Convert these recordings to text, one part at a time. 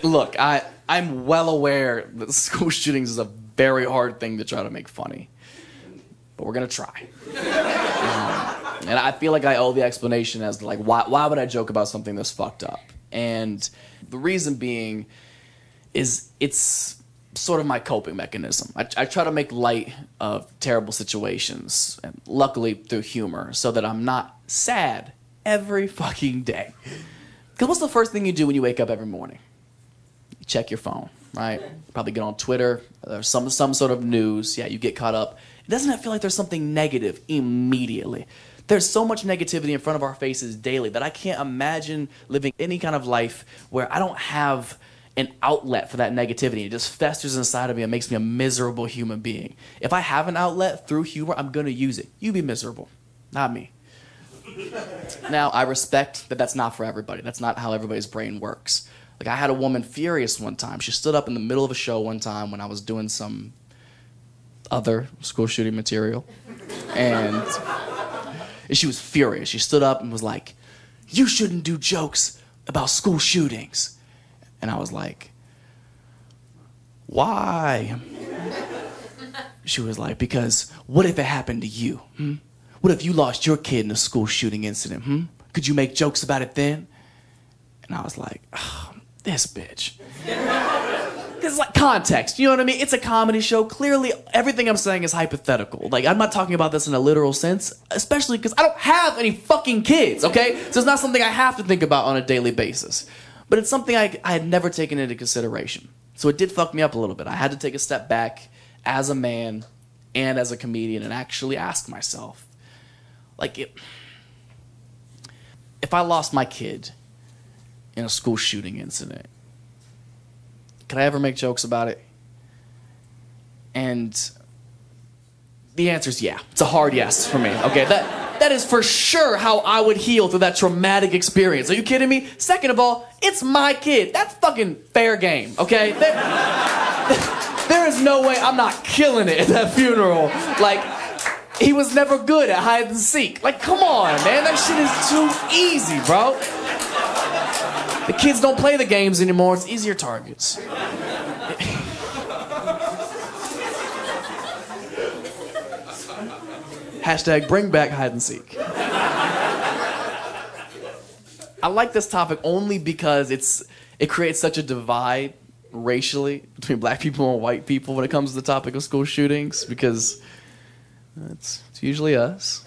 Look, I'm well aware that school shootings is a very hard thing to try to make funny. But we're going to try. And I feel like I owe the explanation as to, like, why would I joke about something that's fucked up? And the reason being is it's sort of my coping mechanism. I try to make light of terrible situations, and luckily through humor, so that I'm not sad every fucking day. Because what's the first thing you do when you wake up every morning? You check your phone, right? Probably get on Twitter, or some sort of news. Yeah, you get caught up. Doesn't it feel like there's something negative immediately? There's so much negativity in front of our faces daily that I can't imagine living any kind of life where I don't have an outlet for that negativity. It just festers inside of me and makes me a miserable human being. If I have an outlet through humor, I'm going to use it. You be miserable, not me. Now, I respect that that's not for everybody. That's not how everybody's brain works. Like, I had a woman furious one time. She stood up in the middle of a show one time when I was doing some other school shooting material, and she was furious. She stood up and was like, "You shouldn't do jokes about school shootings." And I was like, "Why?" She was like, "Because what if it happened to you? What if you lost your kid in a school shooting incident? Could you make jokes about it then?" And I was like, oh, this bitch. It's like context, you know what I mean? It's a comedy show. Clearly, everything I'm saying is hypothetical. Like, I'm not talking about this in a literal sense, especially because I don't have any fucking kids, okay? So it's not something I have to think about on a daily basis. But it's something I had never taken into consideration. So it did fuck me up a little bit. I had to take a step back as a man and as a comedian and actually ask myself, like, if I lost my kid in a school shooting incident, could I ever make jokes about it? And the answer is yeah. It's a hard yes for me. Okay, that is for sure how I would heal through that traumatic experience. Are you kidding me? Second of all, it's my kid. That's fucking fair game, okay? There is no way I'm not killing it at that funeral. Like, he was never good at hide and seek. Like, come on, man. That shit is too easy, bro. The kids don't play the games anymore. It's easier targets. Hashtag bring back hide and seek. I like this topic only because it creates such a divide racially between black people and white people when it comes to the topic of school shootings, because it's usually us.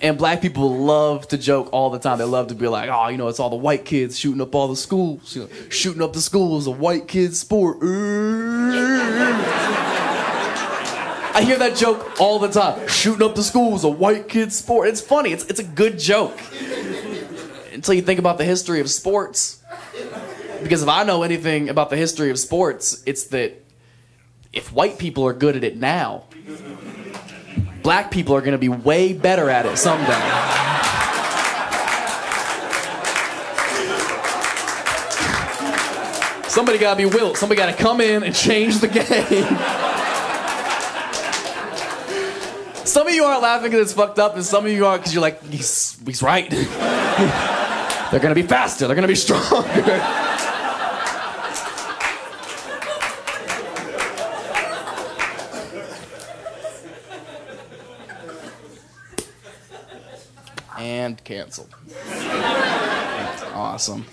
And black people love to joke all the time. They love to be like, oh, you know, it's all the white kids shooting up all the schools. You know, shooting up the schools, a white kid's sport. I hear that joke all the time. Shooting up the schools, a white kid's sport. It's funny. It's a good joke. Until you think about the history of sports. Because if I know anything about the history of sports, it's that if white people are good at it now, black people are going to be way better at it someday. Somebody got to be Wilt. Somebody got to come in and change the game. Some of you aren't laughing because it's fucked up, and some of you are because you're like, he's right. They're going to be faster. They're going to be stronger. And canceled. That's awesome.